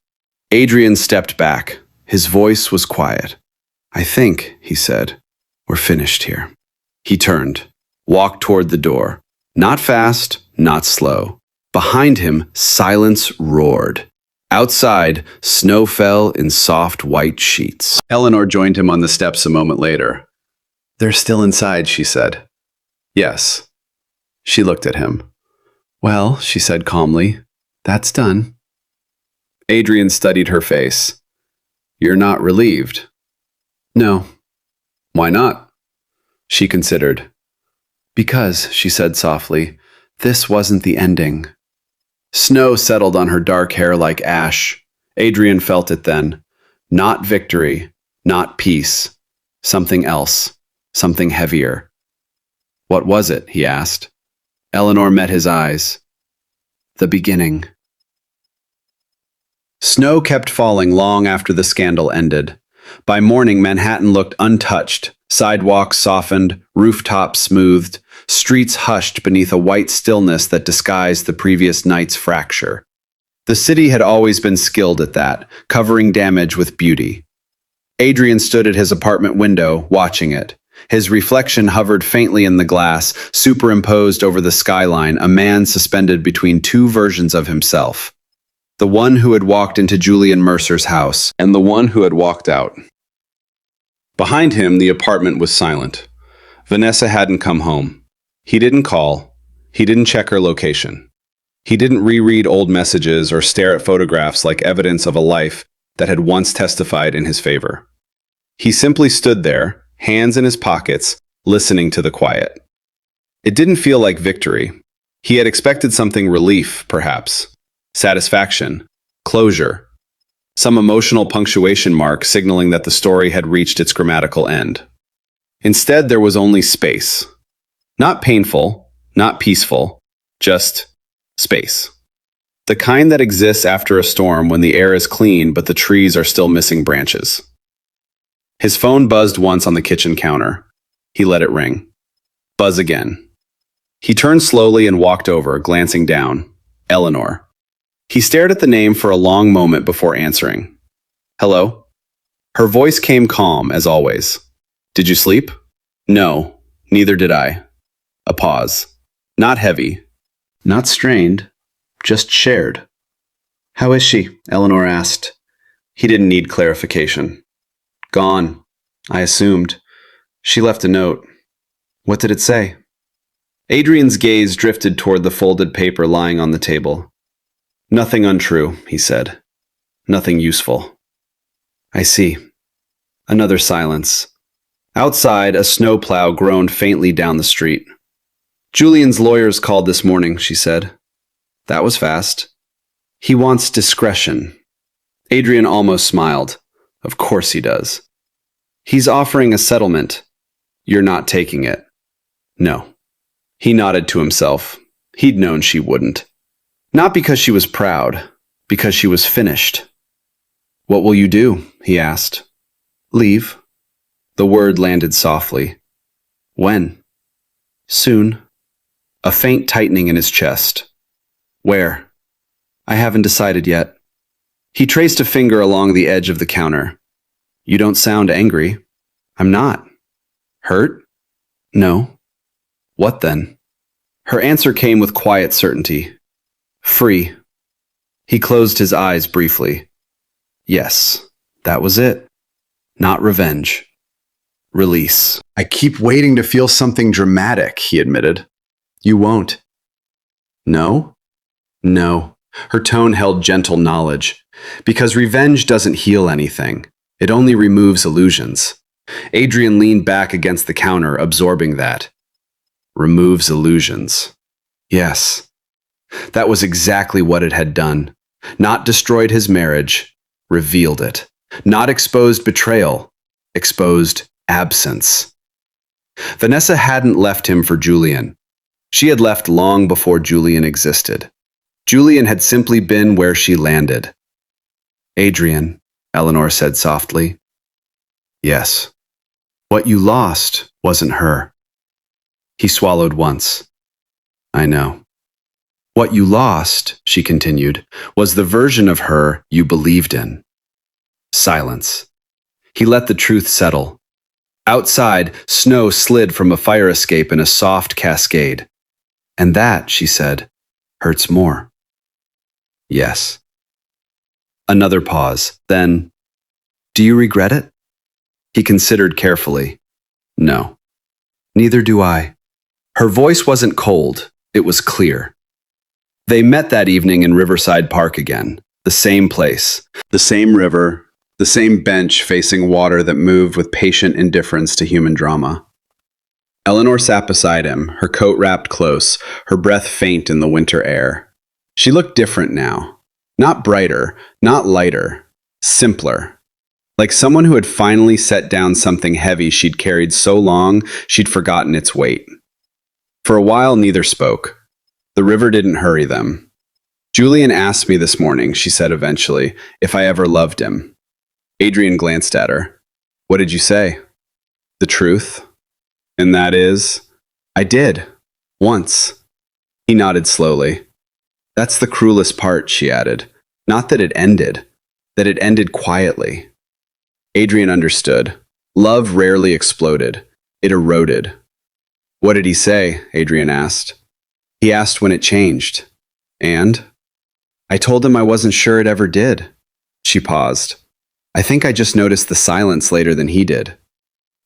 Adrian stepped back. His voice was quiet. I think, he said, we're finished here. He turned, walked toward the door. Not fast, not slow. Behind him, silence roared. Outside, snow fell in soft white sheets. Eleanor joined him on the steps a moment later. They're still inside, she said. Yes. She looked at him. Well, she said calmly, that's done. Adrian studied her face. You're not relieved? No. Why not? She considered. Because, she said softly, this wasn't the ending. Snow settled on her dark hair like ash. Adrian felt it then. Not victory, not peace. Something else, something heavier. What was it? He asked. Eleanor met his eyes. The beginning. Snow kept falling long after the scandal ended. By morning, Manhattan looked untouched, sidewalks softened, rooftops smoothed, streets hushed beneath a white stillness that disguised the previous night's fracture. The city had always been skilled at that, covering damage with beauty. Adrian stood at his apartment window, watching it. His reflection hovered faintly in the glass, superimposed over the skyline, a man suspended between two versions of himself. The one who had walked into Julian Mercer's house, and the one who had walked out. Behind him, the apartment was silent. Vanessa hadn't come home. He didn't call. He didn't check her location. He didn't reread old messages or stare at photographs like evidence of a life that had once testified in his favor. He simply stood there, hands in his pockets, listening to the quiet. It didn't feel like victory. He had expected something: relief, perhaps. Satisfaction. Closure. Some emotional punctuation mark signaling that the story had reached its grammatical end. Instead, there was only space. Not painful, not peaceful, just space. The kind that exists after a storm when the air is clean but the trees are still missing branches. His phone buzzed once on the kitchen counter. He let it ring. Buzz again. He turned slowly and walked over, glancing down. Eleanor. He stared at the name for a long moment before answering. Hello? Her voice came calm, as always. Did you sleep? No, neither did I. A pause. Not heavy. Not strained. Just shared. How is she? Eleanor asked. He didn't need clarification. Gone, I assumed. She left a note. What did it say? Adrian's gaze drifted toward the folded paper lying on the table. Nothing untrue, he said. Nothing useful. I see. Another silence. Outside, a snowplow groaned faintly down the street. Julian's lawyers called this morning, she said. That was fast. He wants discretion. Adrian almost smiled. Of course he does. He's offering a settlement. You're not taking it. No. He nodded to himself. He'd known she wouldn't. Not because she was proud, because she was finished. What will you do? He asked. Leave. The word landed softly. When? Soon. A faint tightening in his chest. Where? I haven't decided yet. He traced a finger along the edge of the counter. You don't sound angry. I'm not. Hurt? No. What then? Her answer came with quiet certainty. Free. He closed his eyes briefly. Yes, that was it. Not revenge. Release. I keep waiting to feel something dramatic, he admitted. You won't. No? No. Her tone held gentle knowledge. Because revenge doesn't heal anything. It only removes illusions. Adrian leaned back against the counter, absorbing that. Removes illusions. Yes. That was exactly what it had done. Not destroyed his marriage, revealed it. Not exposed betrayal, exposed absence. Vanessa hadn't left him for Julian. She had left long before Julian existed. Julian had simply been where she landed. Adrian, Eleanor said softly. Yes. What you lost wasn't her. He swallowed once. I know. What you lost, she continued, was the version of her you believed in. Silence. He let the truth settle. Outside, snow slid from a fire escape in a soft cascade. And that, she said, hurts more. Yes. Another pause. Then, do you regret it? He considered carefully. No. Neither do I. Her voice wasn't cold. It was clear. They met that evening in Riverside Park again. The same place. The same river. The same bench facing water that moved with patient indifference to human drama. Eleanor sat beside him, her coat wrapped close, her breath faint in the winter air. She looked different now. Not brighter, not lighter. Simpler. Like someone who had finally set down something heavy she'd carried so long she'd forgotten its weight. For a while, neither spoke. The river didn't hurry them. Julian asked me this morning, she said eventually, if I ever loved him. Adrian glanced at her. What did you say? The truth. And that is, I did. Once. He nodded slowly. That's the cruelest part, she added. Not that it ended. That it ended quietly. Adrian understood. Love rarely exploded. It eroded. What did he say? Adrian asked. He asked when it changed. And? I told him I wasn't sure it ever did. She paused. I think I just noticed the silence later than he did.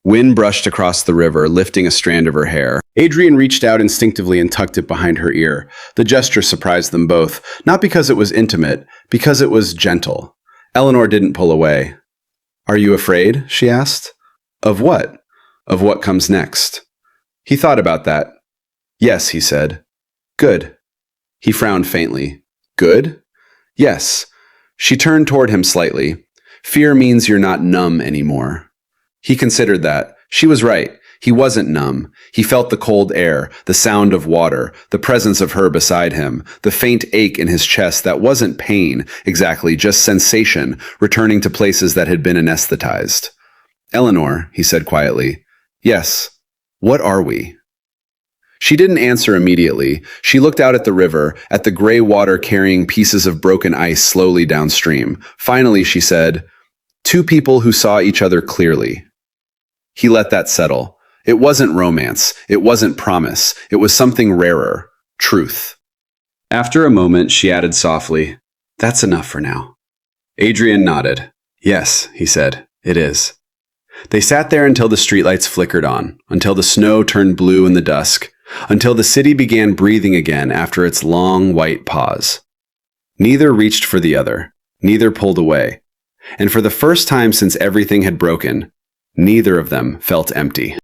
Wind brushed across the river, lifting a strand of her hair. Adrian reached out instinctively and tucked it behind her ear. The gesture surprised them both, not because it was intimate, because it was gentle. Eleanor didn't pull away. Are you afraid? She asked. Of what? Of what comes next. He thought about that. Yes, he said. Good. He frowned faintly. Good? Yes. She turned toward him slightly. Fear means you're not numb anymore. He considered that. She was right. He wasn't numb. He felt the cold air, the sound of water, the presence of her beside him, the faint ache in his chest that wasn't pain, exactly, just sensation, returning to places that had been anesthetized. Eleanor, he said quietly. Yes. What are we? She didn't answer immediately. She looked out at the river, at the gray water carrying pieces of broken ice slowly downstream. Finally, she said, two people who saw each other clearly. He let that settle. It wasn't romance. It wasn't promise. It was something rarer. Truth. After a moment, she added softly, That's enough for now. Adrian nodded. Yes, he said, it is. They sat there until the streetlights flickered on, until the snow turned blue in the dusk, until the city began breathing again after its long, white pause. Neither reached for the other. Neither pulled away. And for the first time since everything had broken, neither of them felt empty.